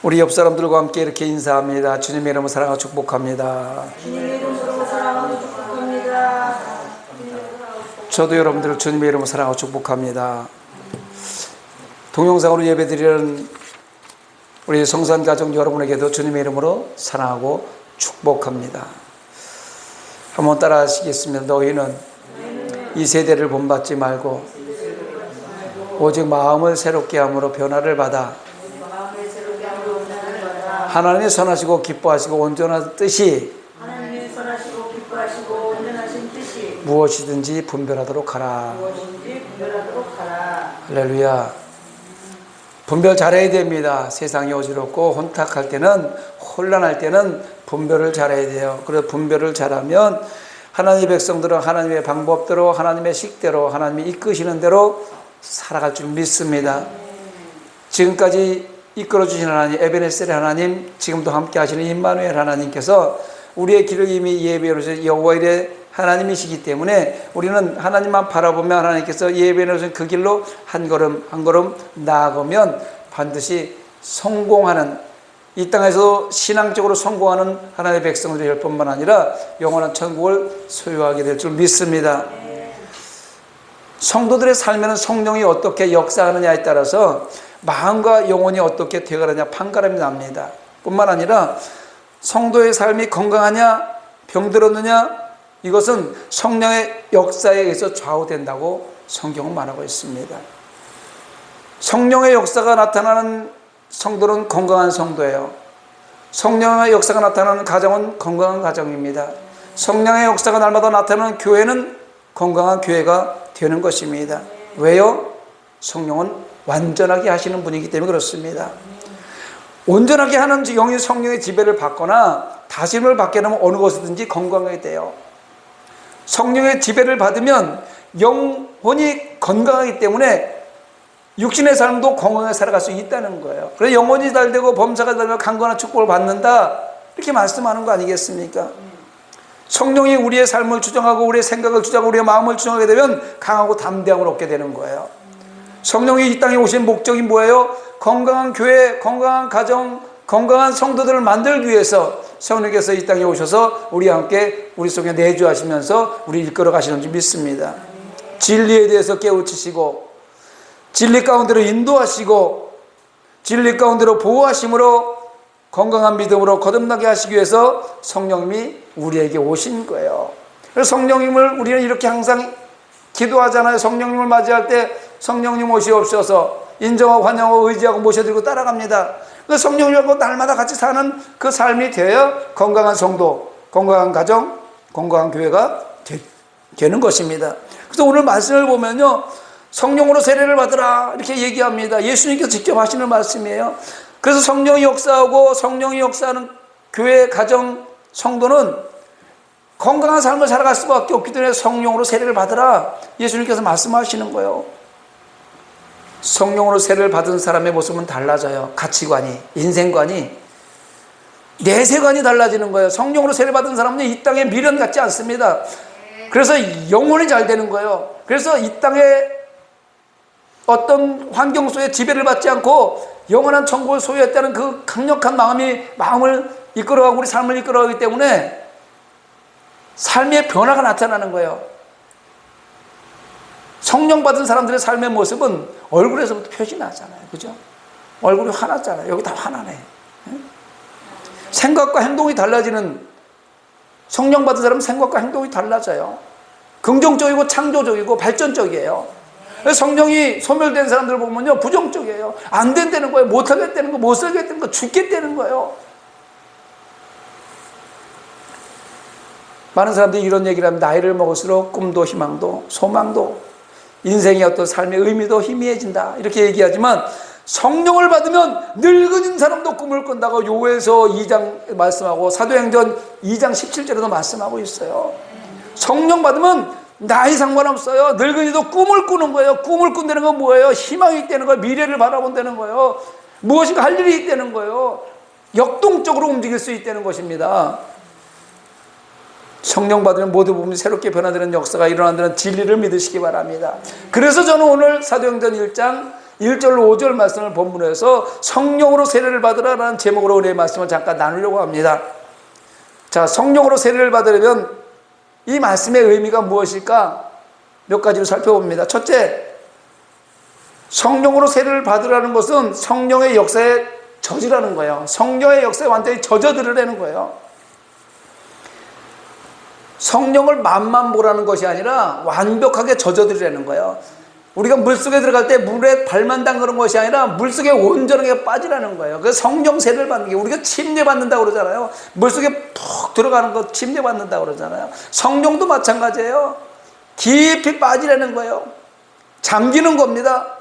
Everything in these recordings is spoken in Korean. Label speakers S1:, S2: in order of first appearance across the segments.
S1: 우리 옆 사람들과 함께 이렇게 인사합니다. 주님의 이름으로 사랑하고 축복합니다.
S2: 주님의 이름으로 사랑하고 축복합니다.
S1: 저도 여러분들을 주님의 이름으로 사랑하고 축복합니다. 동영상으로 예배드리는 우리 성산 가족 여러분에게도 주님의 이름으로 사랑하고 축복합니다. 한번 따라 하시겠습니다. 너희는 이 세대를 본받지 말고 오직 마음을 새롭게 함으로 변화를 받아 하나님의 선하시고 기뻐하시고 온전한 뜻이
S2: 하나님의 선하시고 기뻐하시고 온전하신 뜻이
S1: 무엇이든지 분별하도록 하라. 할렐루야. 분별 잘해야 됩니다. 세상이 어지럽고 혼탁할 때는, 혼란할 때는 분별을 잘해야 돼요. 그래서 분별을 잘하면 하나님의 백성들은 하나님의 방법대로, 하나님의 식대로, 하나님이 이끄시는 대로 살아갈 줄 믿습니다. 지금까지 이끌어주신 하나님, 에베네셀의 하나님, 지금도 함께 하시는 임마누엘 하나님께서 우리의 길을 이미 예배해 주신 여호와의 하나님이시기 때문에 우리는 하나님만 바라보며 하나님께서 예배해 주신 그 길로 한 걸음 한 걸음 나아가면 반드시 성공하는, 이 땅에서 신앙적으로 성공하는 하나님의 백성들이 될 뿐만 아니라 영원한 천국을 소유하게 될 줄 믿습니다. 성도들의 삶에는 성령이 어떻게 역사하느냐에 따라서 마음과 영혼이 어떻게 되어가느냐 판가름이 납니다. 뿐만 아니라 성도의 삶이 건강하냐 병들었느냐 이것은 성령의 역사에 의해서 좌우된다고 성경은 말하고 있습니다. 성령의 역사가 나타나는 성도는 건강한 성도예요. 성령의 역사가 나타나는 가정은 건강한 가정입니다. 성령의 역사가 날마다 나타나는 교회는 건강한 교회가 되는 것입니다. 왜요? 성령은 완전하게 하시는 분이기 때문에 그렇습니다. 온전하게 하는 영이 성령의 지배를 받거나 다짐을 받게 되면 어느 것이든지 건강하게 돼요. 성령의 지배를 받으면 영혼이 건강하기 때문에 육신의 삶도 건강하게 살아갈 수 있다는 거예요. 그래서 영혼이 잘되고 범사가 잘되면 강건한 축복을 받는다 이렇게 말씀하는 거 아니겠습니까? 성령이 우리의 삶을 주장하고 우리의 생각을 주장하고 우리의 마음을 주장하게 되면 강하고 담대함을 얻게 되는 거예요. 성령이 이 땅에 오신 목적이 뭐예요? 건강한 교회, 건강한 가정, 건강한 성도들을 만들기 위해서 성령께서 이 땅에 오셔서 우리와 함께 우리 속에 내주하시면서 우리를 이끌어 가시는 줄 믿습니다. 진리에 대해서 깨우치시고 진리 가운데로 인도하시고 진리 가운데로 보호하심으로 건강한 믿음으로 거듭나게 하시기 위해서 성령님이 우리에게 오신 거예요. 그래서 성령님을 우리는 이렇게 항상 기도하잖아요. 성령님을 맞이할 때 성령님 오시옵소서 인정하고 환영하고 의지하고 모셔드리고 따라갑니다. 그래서 성령님하고 날마다 같이 사는 그 삶이 되어야 건강한 성도, 건강한 가정, 건강한 교회가 되는 것입니다. 그래서 오늘 말씀을 보면요, 성령으로 세례를 받으라 이렇게 얘기합니다. 예수님께서 직접 하시는 말씀이에요. 그래서 성령이 역사하고 성령이 역사하는 교회, 가정, 성도는 건강한 삶을 살아갈 수밖에 없기 때문에 성령으로 세례를 받으라 예수님께서 말씀하시는 거예요. 성령으로 세례를 받은 사람의 모습은 달라져요. 가치관이, 인생관이, 내세관이 달라지는 거예요. 성령으로 세례를 받은 사람은 이 땅에 미련 갖지 않습니다. 그래서 영혼이 잘 되는 거예요. 그래서 이 땅에 어떤 환경 속에 지배를 받지 않고 영원한 천국을 소유했다는 그 강력한 마음을 이끌어가고 우리 삶을 이끌어가기 때문에 삶의 변화가 나타나는 거예요. 성령 받은 사람들의 삶의 모습은 얼굴에서부터 표시 나잖아요. 그죠? 얼굴이 화났잖아요. 여기 다 화나네. 생각과 행동이 달라지는, 성령 받은 사람은 생각과 행동이 달라져요. 긍정적이고 창조적이고 발전적이에요. 성령이 소멸된 사람들을 보면요, 부정적이에요. 안 된다는 거예요. 못하겠다는 거, 못 살겠다는 거, 죽겠다는 거예요. 많은 사람들이 이런 얘기를 합니다. 나이를 먹을수록 꿈도 희망도 소망도 인생의 어떤 삶의 의미도 희미해진다 이렇게 얘기하지만 성령을 받으면 늙은 사람도 꿈을 꾼다고 요에서 2장 말씀하고 사도행전 2장 17절에도 말씀하고 있어요. 성령 받으면 나이 상관없어요. 늙은이도 꿈을 꾸는 거예요. 꿈을 꾼다는 건 뭐예요? 희망이 있다는 거예요. 미래를 바라본다는 거예요. 무엇인가 할 일이 있다는 거예요. 역동적으로 움직일 수 있다는 것입니다. 성령 받으면 모두 부분이 새롭게 변화되는 역사가 일어난다는 진리를 믿으시기 바랍니다. 그래서 저는 오늘 사도행전 1장 1절 5절 말씀을 본문으로 해서 성령으로 세례를 받으라라는 제목으로 우리의 말씀을 잠깐 나누려고 합니다. 자, 성령으로 세례를 받으려면 이 말씀의 의미가 무엇일까? 몇 가지로 살펴봅니다. 첫째, 성령으로 세례를 받으라는 것은 성령의 역사에 젖으라는 거예요. 성령의 역사에 완전히 젖어들으라는 거예요. 성령을 맛만 보라는 것이 아니라 완벽하게 젖어들으라는 거예요. 우리가 물속에 들어갈 때 물에 발만 담그는 것이 아니라 물속에 온전하게 빠지라는 거예요. 그래서 성령 세례를 받는 게, 우리가 침례받는다고 그러잖아요. 물속에 푹 들어가는 거 침례받는다고 그러잖아요. 성령도 마찬가지예요. 깊이 빠지라는 거예요. 잠기는 겁니다.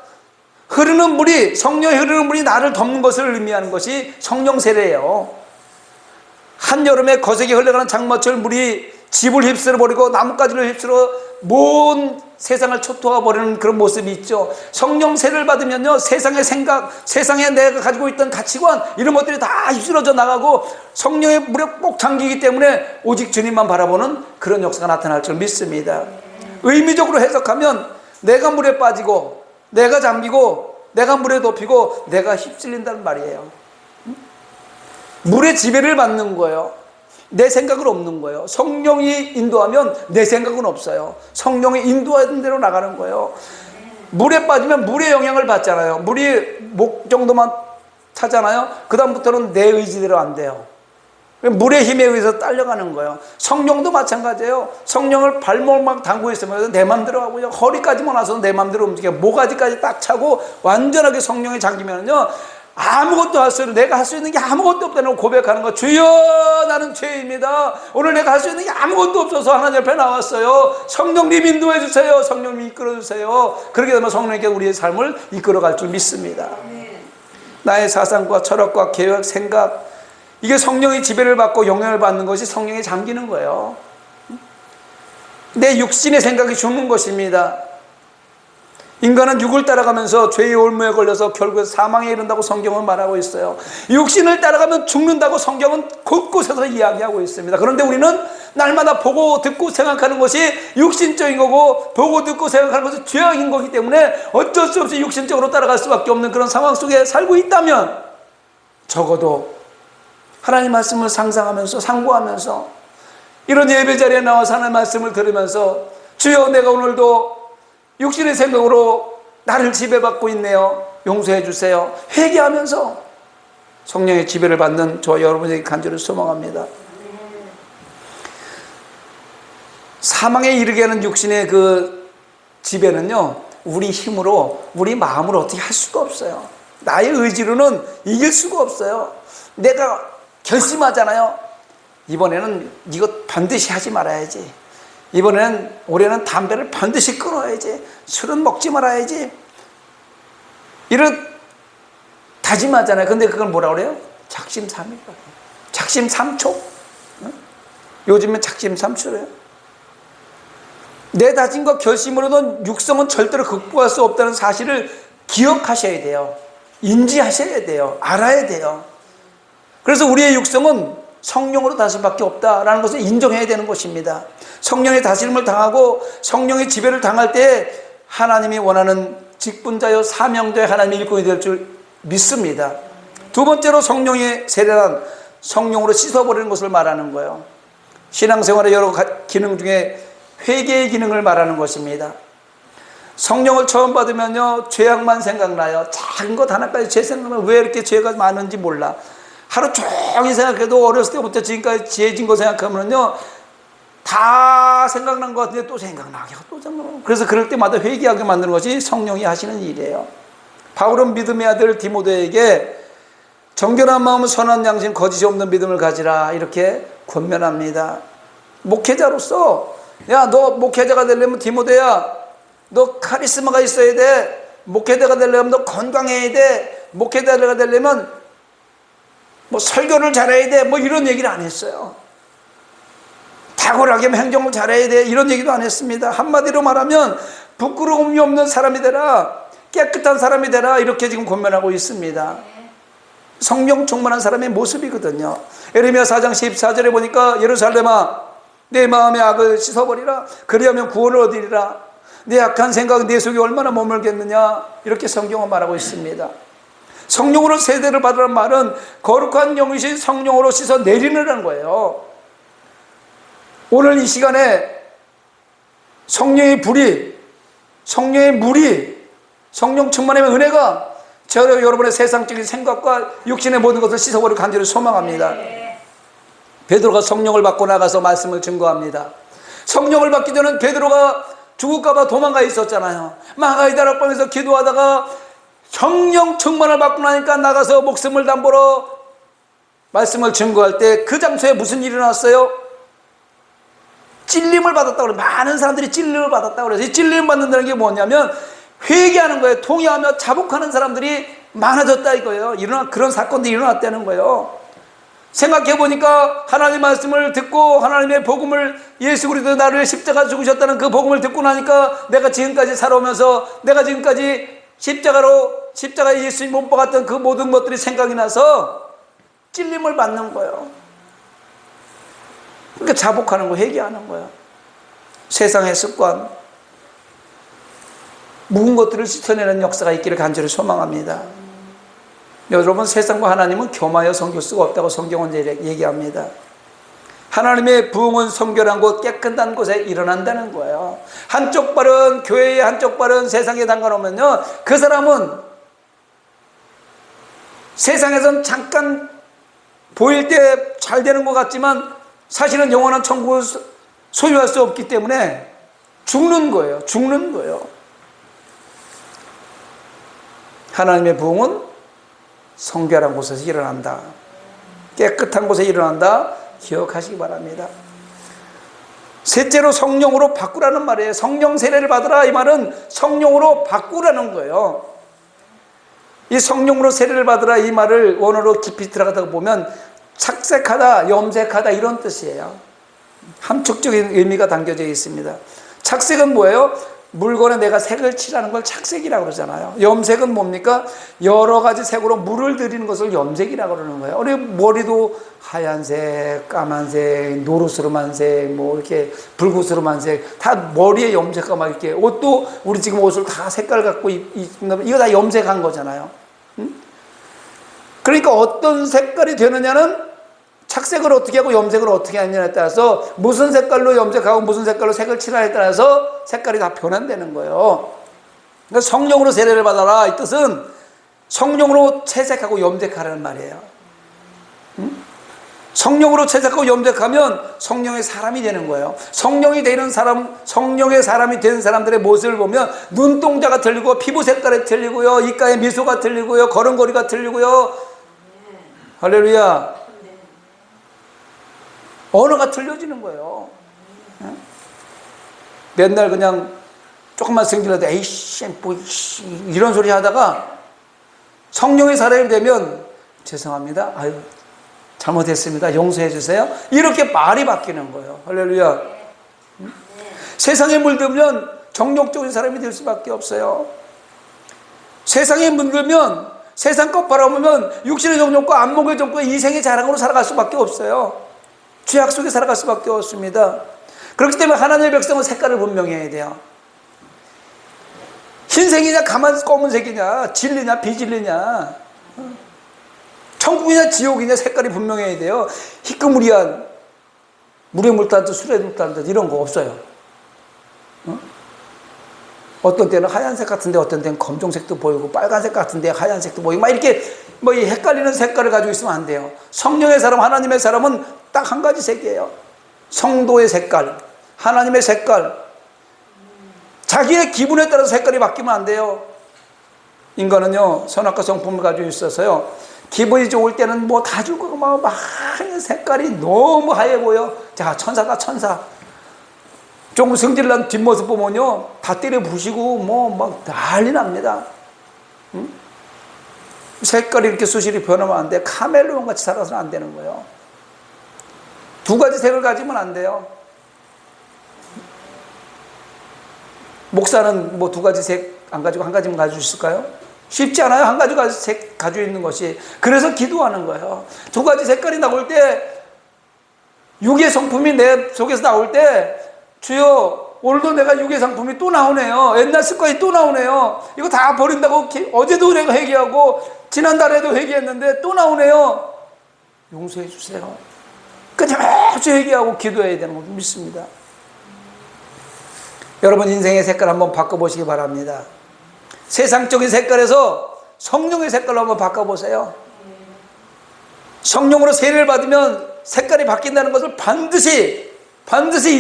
S1: 흐르는 물이, 성령의 흐르는 물이 나를 덮는 것을 의미하는 것이 성령 세례예요. 한여름에 거세게 흘러가는 장마철 물이 집을 휩쓸어 버리고 나뭇가지를 휩쓸어 먼 세상을 초토화 버리는 그런 모습이 있죠. 성령 세례를 받으면요, 세상의 생각, 세상에 내가 가지고 있던 가치관, 이런 것들이 다 휩쓸어져 나가고 성령의 물에 꼭 잠기기 때문에 오직 주님만 바라보는 그런 역사가 나타날 줄 믿습니다. 의미적으로 해석하면 내가 물에 빠지고, 내가 잠기고, 내가 물에 덮이고, 내가 휩쓸린다는 말이에요. 물의 지배를 받는 거예요. 내 생각은 없는 거예요. 성령이 인도하면 내 생각은 없어요. 성령이 인도하는 대로 나가는 거예요. 물에 빠지면 물의 영향을 받잖아요. 물이 목 정도만 차잖아요. 그 다음부터는 내 의지대로 안 돼요. 물의 힘에 의해서 딸려가는 거예요. 성령도 마찬가지예요. 성령을 발목만 담고 있으면 내 맘대로 하고요, 허리까지만 와서 내 맘대로 움직여요. 모가지까지 딱 차고 완전하게 성령에 잠기면요, 아무것도 할 수 없는, 내가 할 수 있는 게 아무것도 없다는 고백하는 거. 주여, 나는 죄입니다. 오늘 내가 할 수 있는 게 아무것도 없어서 하나님 옆에 나왔어요. 성령님 인도해 주세요. 성령님 이끌어 주세요. 그렇게 되면 성령님께 우리의 삶을 이끌어 갈 줄 믿습니다. 나의 사상과 철학과 계획, 생각, 이게 성령의 지배를 받고 영향을 받는 것이 성령에 잠기는 거예요. 내 육신의 생각이 죽는 것입니다. 인간은 육을 따라가면서 죄의 올무에 걸려서 결국에 사망에 이른다고 성경은 말하고 있어요. 육신을 따라가면 죽는다고 성경은 곳곳에서 이야기하고 있습니다. 그런데 우리는 날마다 보고 듣고 생각하는 것이 육신적인 거고, 보고 듣고 생각하는 것이 죄악인 거기 때문에 어쩔 수 없이 육신적으로 따라갈 수밖에 없는 그런 상황 속에 살고 있다면, 적어도 하나님 말씀을 상상하면서, 상고하면서, 이런 예배 자리에 나와서 하나님 말씀을 들으면서, 주여, 내가 오늘도 육신의 생각으로 나를 지배받고 있네요. 용서해 주세요. 회개하면서 성령의 지배를 받는 저와 여러분에게 간절히 소망합니다. 사망에 이르게 하는 육신의 그 지배는요, 우리 힘으로, 우리 마음으로 어떻게 할 수가 없어요. 나의 의지로는 이길 수가 없어요. 내가 결심하잖아요. 이번에는 이거 반드시 하지 말아야지. 이번에는, 올해는 담배를 반드시 끊어야지. 술은 먹지 말아야지. 이런 다짐하잖아요. 근데 그걸 뭐라고 그래요? 작심삼일이라고. 작심삼초. 요즘엔 작심삼초래요. 내 다짐과 결심으로는 육성은 절대로 극복할 수 없다는 사실을 기억하셔야 돼요. 인지하셔야 돼요. 알아야 돼요. 그래서 우리의 육성은 성령으로 다스릴 수밖에 없다라는 것을 인정해야 되는 것입니다. 성령의 다스림을 당하고 성령의 지배를 당할 때 하나님이 원하는 직분자여 사명자여 하나님의 일꾼이 될 줄 믿습니다. 두 번째로 성령의 세례란 성령으로 씻어버리는 것을 말하는 거예요. 신앙생활의 여러 기능 중에 회개의 기능을 말하는 것입니다. 성령을 처음 받으면요, 죄악만 생각나요. 작은 것 하나까지 죄 생각나면 왜 이렇게 죄가 많은지 몰라. 하루 종일 생각해도 어렸을 때부터 지금까지 지혜진 거 생각하면요, 다 생각난 것 같은데 또 생각나게 또 생각나고. 그래서 그럴 때마다 회개하게 만드는 것이 성령이 하시는 일이에요. 바울은 믿음의 아들 디모데에게 정결한 마음, 선한 양심, 거짓이 없는 믿음을 가지라 이렇게 권면합니다. 목회자로서, 야, 너 목회자가 되려면 디모데야, 너 카리스마가 있어야 돼. 목회자가 되려면 너 건강해야 돼. 목회자가 되려면 뭐 설교를 잘해야 돼, 뭐 이런 얘기를 안 했어요. 탁월하게 행정을 잘해야 돼, 이런 얘기도 안 했습니다. 한마디로 말하면 부끄러움이 없는 사람이 되라, 깨끗한 사람이 되라, 이렇게 지금 권면하고 있습니다. 성령 충만한 사람의 모습이거든요. 에레미야 4장 14절에 보니까 예루살렘아, 내 마음의 악을 씻어버리라. 그리하면 구원을 얻으리라. 내 악한 생각 내 속에 얼마나 머물겠느냐, 이렇게 성경은 말하고 있습니다. 성령으로 세례를 받으라는 말은 거룩한 영이신 성령으로 씻어 내리느라는 거예요. 오늘 이 시간에 성령의 불이, 성령의 물이, 성령 충만의 은혜가 여러분의 세상적인 생각과 육신의 모든 것을 씻어버리고 간절히 소망합니다. 베드로가 성령을 받고 나가서 말씀을 증거합니다. 성령을 받기 전에 베드로가 죽을까봐 도망가 있었잖아요. 마가의 다락방에서 기도하다가 성령 충만을 받고 나니까 나가서 목숨을 담보로 말씀을 증거할 때 그 장소에 무슨 일이 일어났어요? 찔림을 받았다고 그래요. 많은 사람들이 찔림을 받았다고 그래서 이 찔림 받는다는 게 뭐냐면 회개하는 거예요. 통회하며 자복하는 사람들이 많아졌다 이거예요. 그런 사건들이 일어났다는 거예요. 생각해 보니까 하나님의 말씀을 듣고 하나님의 복음을, 예수 그리스도 나를 위해 십자가 죽으셨다는 그 복음을 듣고 나니까 내가 지금까지 살아오면서 내가 지금까지 십자가에 예수님 못 박았던 그 모든 것들이 생각이 나서 찔림을 받는 거예요. 그러니까 자복하는 거, 회개하는 거예요. 세상의 습관, 묵은 것들을 씻어내는 역사가 있기를 간절히 소망합니다. 여러분, 세상과 하나님은 교마여 섬길 수가 없다고 성경은 얘기합니다. 하나님의 부흥은 성결한 곳, 깨끗한 곳에 일어난다는 거예요. 한쪽 발은 교회에, 한쪽 발은 세상에 담가놓으면요, 그 사람은 세상에선 잠깐 보일 때 잘 되는 것 같지만 사실은 영원한 천국을 소유할 수 없기 때문에 죽는 거예요. 죽는 거예요. 하나님의 부흥은 성결한 곳에서 일어난다. 깨끗한 곳에 일어난다. 기억하시기 바랍니다. 셋째로 성령으로 바꾸라는 말이에요. 성령 세례를 받으라, 이 말은 성령으로 바꾸라는 거예요. 이 성령으로 세례를 받으라 이 말을 원어로 깊이 들어가다 보면 착색하다, 염색하다 이런 뜻이에요. 함축적인 의미가 담겨져 있습니다. 착색은 뭐예요? 물건에 내가 색을 칠하는 걸 착색이라고 그러잖아요. 염색은 뭡니까? 여러 가지 색으로 물을 들이는 것을 염색이라고 그러는 거예요. 우리 머리도 하얀색, 까만색, 노르스름한색, 뭐 이렇게 붉으스름한 색, 다 머리에 염색하고 막 이렇게, 옷도 우리 지금 옷을 다 색깔 갖고 입는, 이거 다 염색한 거잖아요. 그러니까 어떤 색깔이 되느냐는 착색을 어떻게 하고 염색을 어떻게 하느냐에 따라서, 무슨 색깔로 염색하고 무슨 색깔로 색을 칠하냐에 따라서 색깔이 다 변환되는 거예요. 그러니까 성령으로 세례를 받아라 이 뜻은 성령으로 채색하고 염색하라는 말이에요. 성령으로 채색하고 염색하면 성령의 사람이 되는 거예요. 성령이 되는 사람, 성령의 사람이 된 사람들의 모습을 보면 눈동자가 틀리고 피부 색깔이 틀리고요, 입가의 미소가 틀리고요, 걸음걸이가 틀리고요. 할렐루야. 언어가 틀려지는 거예요. 맨날 그냥 조금만 승질나도 에이씨 뭐 이런 소리 하다가 성령의 사람이 되면 죄송합니다, 아유 잘못했습니다, 용서해 주세요, 이렇게 말이 바뀌는 거예요. 할렐루야. 세상에 물들면 정욕적인 사람이 될 수밖에 없어요. 세상에 물들면, 세상 것 바라보면 육신의 정욕과 안목의 정욕과 이생의 자랑으로 살아갈 수밖에 없어요. 죄악 속에 살아갈 수밖에 없습니다. 그렇기 때문에 하나님의 백성은 색깔을 분명해야 돼요. 흰색이냐 검은색이냐, 진리냐 비진리냐, 천국이냐 지옥이냐 색깔이 분명해야 돼요. 희끄무리한 물에 물 따는 듯 술에 물 따는 듯 이런 거 없어요. 어떤 때는 하얀색 같은데 어떤 때는 검정색도 보이고 빨간색 같은데 하얀색도 보이고 막 이렇게 이 헷갈리는 색깔을 가지고 있으면 안 돼요. 성령의 사람, 하나님의 사람은 딱 한 가지 색이에요. 성도의 색깔, 하나님의 색깔. 자기의 기분에 따라서 색깔이 바뀌면 안 돼요. 인간은요, 선악과 성품을 가지고 있어서요, 기분이 좋을 때는 뭐 다 주고 막 색깔이 너무 하얘 보여. 자, 천사다 천사. 조금 성질난 뒷모습 보면요, 다 때려 부시고 뭐 막 난리 납니다. 색깔이 이렇게 수시로 변하면 안 돼. 카멜레온 같이 살아서는 안 되는 거예요. 두 가지 색을 가지면 안 돼요. 목사는 뭐 두 가지 색 안 가지고 한 가지만 가지고 있을까요? 쉽지 않아요. 한 가지 색 가지고 있는 것이. 그래서 기도하는 거예요. 두 가지 색깔이 나올 때, 육의 성품이 내 속에서 나올 때, 주여 오늘도 내가 유괴 상품이 또 나오네요. 옛날 습관이 또 나오네요. 이거 다 버린다고 어제도 내가 회개하고 지난달에도 회개했는데 또 나오네요. 용서해 주세요. 끊임없이 회개하고 기도해야 되는 걸 믿습니다. 여러분 인생의 색깔 한번 바꿔보시기 바랍니다. 세상적인 색깔에서 성령의 색깔로 한번 바꿔보세요. 성령으로 세례를 받으면 색깔이 바뀐다는 것을 반드시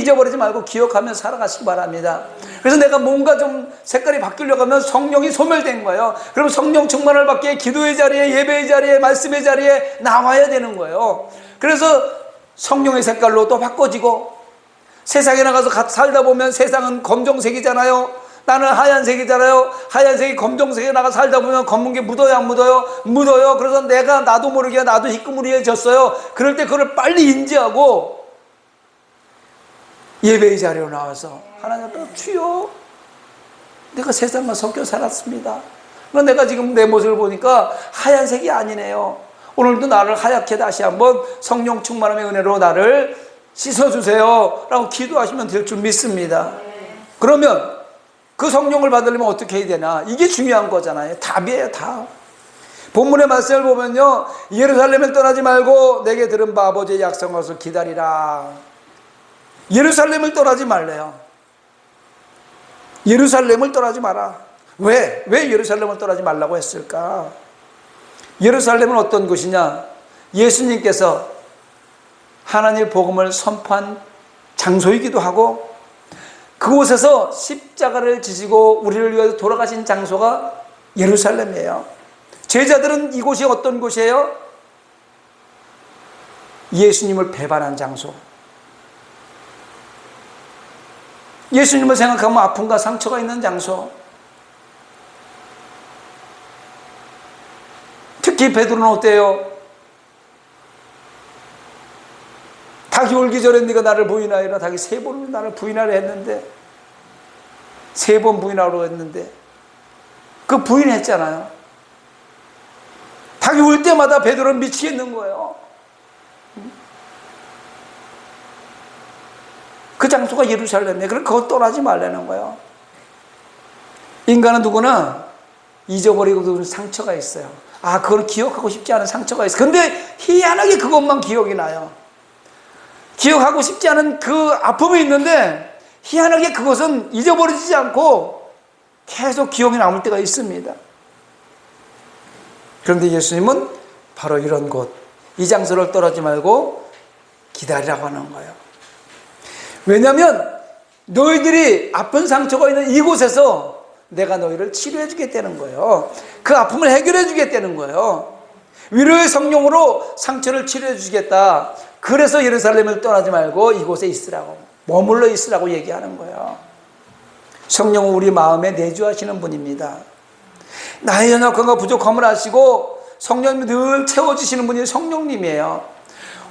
S1: 잊어버리지 말고 기억하며 살아가시기 바랍니다. 그래서 내가 뭔가 좀 색깔이 바뀌려고 하면 성령이 소멸된 거예요. 그럼 성령 충만을 받기 위해 기도의 자리에, 예배의 자리에, 말씀의 자리에 나와야 되는 거예요. 그래서 성령의 색깔로 또 바꿔지고, 세상에 나가서 살다 보면 세상은 검정색이잖아요. 나는 하얀색이잖아요. 하얀색이 검정색에 나가 살다 보면 검은 게 묻어요, 안 묻어요? 묻어요. 그래서 나도 모르게 나도 희끄무리해졌어요. 그럴 때 그걸 빨리 인지하고 예배의 자리로 나와서 하나님 앞에 주여, 내가 세상과 섞여 살았습니다. 그런데 내가 지금 내 모습을 보니까 하얀색이 아니네요. 오늘도 나를 하얗게 다시 한번 성령 충만함의 은혜로 나를 씻어주세요 라고 기도하시면 될 줄 믿습니다. 그러면 그 성령을 받으려면 어떻게 해야 되나? 이게 중요한 거잖아요. 답이에요, 답. 본문의 말씀을 보면요, 예루살렘을 떠나지 말고 내게 들은 바 아버지의 약속을 기다리라. 예루살렘을 떠나지 말래요. 예루살렘을 떠나지 마라. 왜 예루살렘을 떠나지 말라고 했을까? 예루살렘은 어떤 곳이냐? 예수님께서 하나님의 복음을 선포한 장소이기도 하고, 그곳에서 십자가를 지시고 우리를 위해서 돌아가신 장소가 예루살렘이에요. 제자들은 이곳이 어떤 곳이에요? 예수님을 배반한 장소. 예수님을 생각하면 아픔과 상처가 있는 장소. 특히 베드로는 어때요? 닭이 울기 전에 네가 나를 부인하여라. 닭이 3번을 나를 부인하려 했는데, 3번 부인하려고 했는데 그 부인했잖아요. 닭이 울 때마다 베드로는 미치겠는 거예요. 그 장소가 예루살렘이에요. 그럼 그것 떠나지 말라는 거예요. 인간은 누구나 잊어버리고 상처가 있어요. 그걸 기억하고 싶지 않은 상처가 있어요. 근데 희한하게 그것만 기억이 나요. 기억하고 싶지 않은 그 아픔이 있는데 희한하게 그것은 잊어버리지 않고 계속 기억이 남을 때가 있습니다. 그런데 예수님은 바로 이런 곳, 이 장소를 떠나지 말고 기다리라고 하는 거예요. 왜냐하면 너희들이 아픈 상처가 있는 이곳에서 내가 너희를 치료해 주겠다는 거예요. 그 아픔을 해결해 주겠다는 거예요. 위로의 성령으로 상처를 치료해 주시겠다. 그래서 예루살렘을 떠나지 말고 이곳에 있으라고, 머물러 있으라고 얘기하는 거예요. 성령은 우리 마음에 내주하시는 분입니다. 나의 연약함과 부족함을 아시고 성령님이 늘 채워주시는 분이 성령님이에요.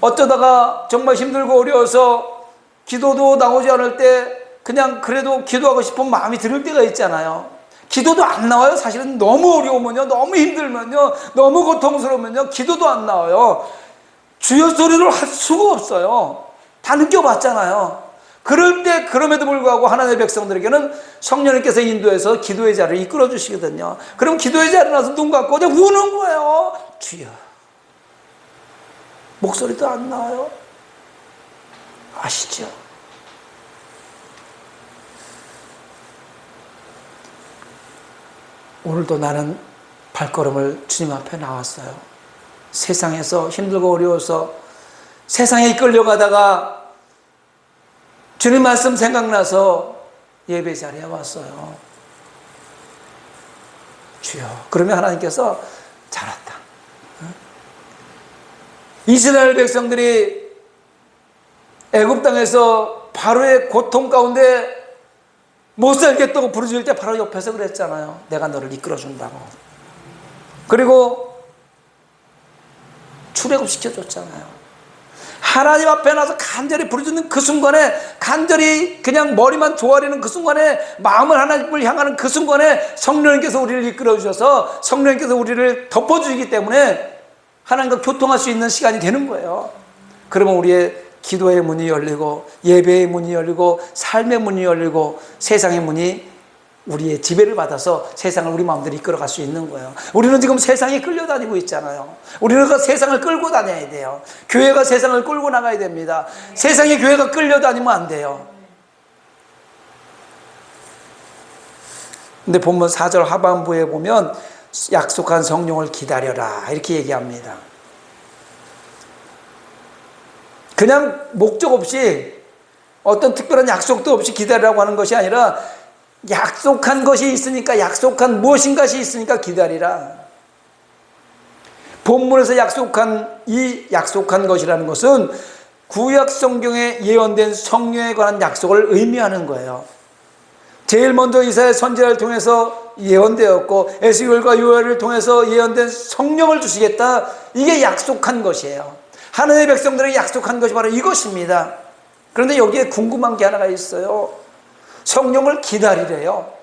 S1: 어쩌다가 정말 힘들고 어려워서 기도도 나오지 않을 때 그냥 그래도 기도하고 싶은 마음이 들 때가 있잖아요. 기도도 안 나와요. 사실은 너무 어려우면요, 너무 힘들면요, 너무 고통스러우면요, 기도도 안 나와요. 주여 소리를 할 수가 없어요. 다 느껴봤잖아요. 그럴 때 그럼에도 불구하고 하나님의 백성들에게는 성령님께서 인도해서 기도의 자리를 이끌어 주시거든요. 그럼 기도의 자리에 나서 눈 감고 그냥 우는 거예요. 주여. 목소리도 안 나와요. 아시죠? 오늘도 나는 발걸음을 주님 앞에 나왔어요. 세상에서 힘들고 어려워서 세상에 이끌려가다가 주님 말씀 생각나서 예배 자리에 왔어요. 주여. 그러면 하나님께서 잘했다. 이스라엘 백성들이 애굽 땅에서 바로의 고통 가운데 못 살겠다고 부르짖을 때 바로 옆에서 그랬잖아요. 내가 너를 이끌어준다고. 그리고 출애굽시켜줬잖아요. 하나님 앞에 나서 간절히 부르짖는 그 순간에, 간절히 그냥 머리만 조아리는 그 순간에, 마음을 하나님을 향하는 그 순간에 성령님께서 우리를 이끌어 주셔서 성령님께서 우리를 덮어주시기 때문에 하나님과 교통할 수 있는 시간이 되는 거예요. 그러면 우리의 기도의 문이 열리고 예배의 문이 열리고 삶의 문이 열리고 세상의 문이 우리의 지배를 받아서 세상을 우리 마음대로 이끌어갈 수 있는 거예요. 우리는 지금 세상에 끌려다니고 있잖아요. 우리는 그 세상을 끌고 다녀야 돼요. 교회가 세상을 끌고 나가야 됩니다. 세상에 교회가 끌려다니면 안 돼요. 근데 본문 4절 하반부에 보면 약속한 성령을 기다려라 이렇게 얘기합니다. 그냥 목적 없이 어떤 특별한 약속도 없이 기다리라고 하는 것이 아니라 약속한 것이 있으니까, 약속한 무엇인가시 있으니까 기다리라. 본문에서 이 약속한 것이라는 것은 구약 성경에 예언된 성령에 관한 약속을 의미하는 거예요. 제일 먼저 이사야 선지자를 통해서 예언되었고 에스겔과 요엘을 통해서 예언된 성령을 주시겠다. 이게 약속한 것이에요. 하나님의 백성들에게 약속한 것이 바로 이것입니다. 그런데 여기에 궁금한 게 하나가 있어요. 성령을 기다리래요.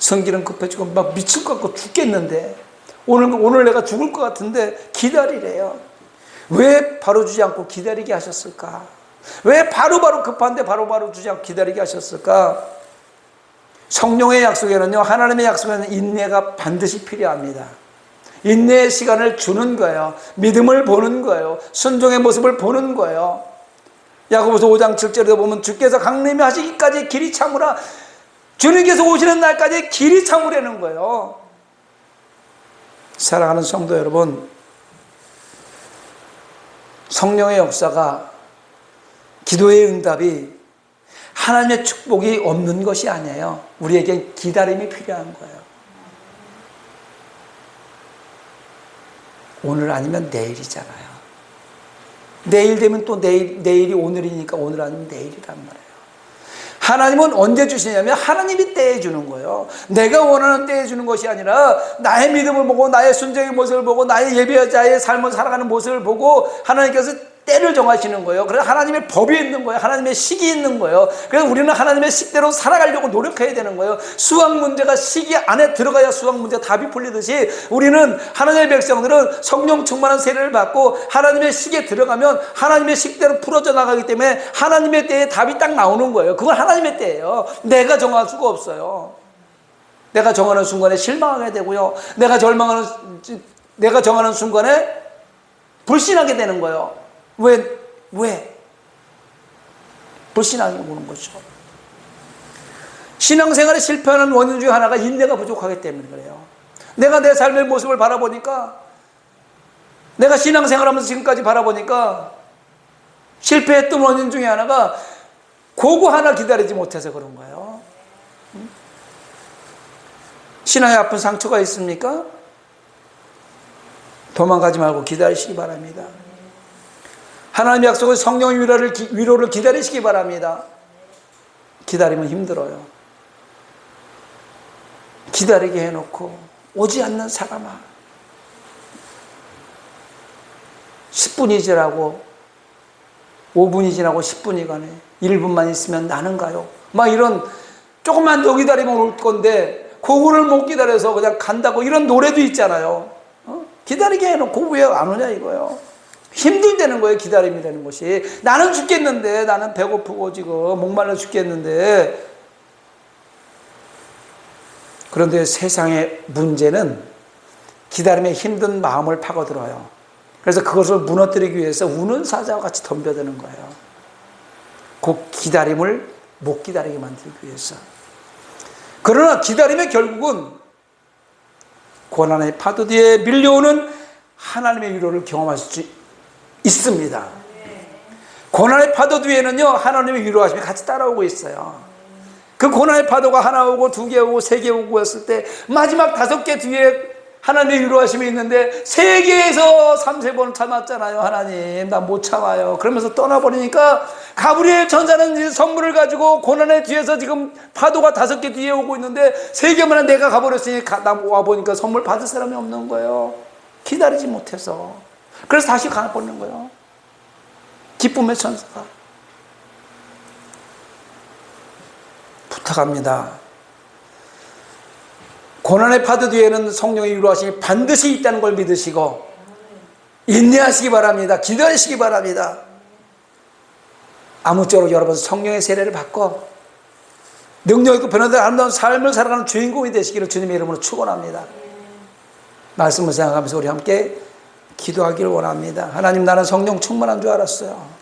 S1: 성질은 급해지고 막 미칠 것 같고 죽겠는데 오늘 내가 죽을 것 같은데 기다리래요. 왜 바로 주지 않고 기다리게 하셨을까? 왜 바로바로 급한데 바로바로 주지 않고 기다리게 하셨을까? 성령의 약속에는요, 하나님의 약속에는 인내가 반드시 필요합니다. 인내의 시간을 주는 거예요. 믿음을 보는 거예요. 순종의 모습을 보는 거예요. 야고보서 5장 7절에 보면 주께서 강림하시기까지 길이 참으라. 주님께서 오시는 날까지 길이 참으라는 거예요. 사랑하는 성도 여러분, 성령의 역사가, 기도의 응답이 하나님의 축복이 없는 것이 아니에요. 우리에게 기다림이 필요한 거예요. 오늘 아니면 내일이잖아요. 내일 되면 또 내일이 오늘이니까 오늘 아니면 내일이란 말이에요. 하나님은 언제 주시냐면 하나님이 때에 주는 거예요. 내가 원하는 때에 주는 것이 아니라 나의 믿음을 보고 나의 순종의 모습을 보고 나의 예배자의 삶을 살아가는 모습을 보고 하나님께서 때를 정하시는 거예요. 그래서 하나님의 법이 있는 거예요. 하나님의 식이 있는 거예요. 그래서 우리는 하나님의 식대로 살아가려고 노력해야 되는 거예요. 수학 문제가 식이 안에 들어가야 수학 문제가 답이 풀리듯이 우리는 하나님의 백성들은 성령 충만한 세례를 받고 하나님의 식에 들어가면 하나님의 식대로 풀어져 나가기 때문에 하나님의 때에 답이 딱 나오는 거예요. 그건 하나님의 때예요. 내가 정할 수가 없어요. 내가 정하는 순간에 실망하게 되고요. 내가 정하는 순간에 불신하게 되는 거예요. 왜? 불신하게 오는 거죠. 신앙생활에 실패하는 원인 중에 하나가 인내가 부족하기 때문에 그래요. 내가 내 삶의 모습을 바라보니까, 내가 신앙생활하면서 지금까지 바라보니까 실패했던 원인 중에 하나가 그거 하나 기다리지 못해서 그런 거예요. 신앙에 아픈 상처가 있습니까? 도망가지 말고 기다리시기 바랍니다. 하나님의 약속은 성령의 위로를 기다리시기 바랍니다. 기다리면 힘들어요. 기다리게 해놓고 오지 않는 사람아, 10분이 지나고 5분이 지나고 10분이 가네, 1분만 있으면 나는 가요, 막 이런, 조금만 더 기다리면 올 건데 그거를 못 기다려서 그냥 간다고, 이런 노래도 있잖아요. 기다리게 해놓고 왜 안 오냐 이거예요. 힘들다는 거예요. 기다림이라는 것이. 나는 죽겠는데, 나는 배고프고 지금 목말라 죽겠는데. 그런데 세상의 문제는 기다림에 힘든 마음을 파고들어요. 그래서 그것을 무너뜨리기 위해서 우는 사자와 같이 덤벼드는 거예요. 그 기다림을 못 기다리게 만들기 위해서. 그러나 기다림의 결국은 고난의 파도 뒤에 밀려오는 하나님의 위로를 경험할 수 있습니다. 고난의 파도 뒤에는요, 하나님의 위로하심이 같이 따라오고 있어요. 그 고난의 파도가 하나 오고 두 개 오고 세 개 오고 했을 때 마지막 5개 뒤에 하나님의 위로하심이 있는데 3개에서 3-4번 참았잖아요. 하나님, 나 못 참아요. 그러면서 떠나버리니까 가브리엘 천사는 이제 선물을 가지고 고난의 뒤에서 지금 파도가 5개 뒤에 오고 있는데 3개만 내가 가버렸으니 나 와보니까 선물 받을 사람이 없는 거예요. 기다리지 못해서. 그래서 다시 가버리는 거예요. 기쁨의 천사가. 부탁합니다. 고난의 파도 뒤에는 성령의 위로하심이 반드시 있다는 걸 믿으시고 인내하시기 바랍니다. 기다리시기 바랍니다. 아무쪼록 여러분 성령의 세례를 받고 능력 있고 변화된 아름다운 삶을 살아가는 주인공이 되시기를 주님의 이름으로 축원합니다. 말씀을 생각하면서 우리 함께 기도하기를 원합니다. 하나님, 나는 성령 충만한 줄 알았어요.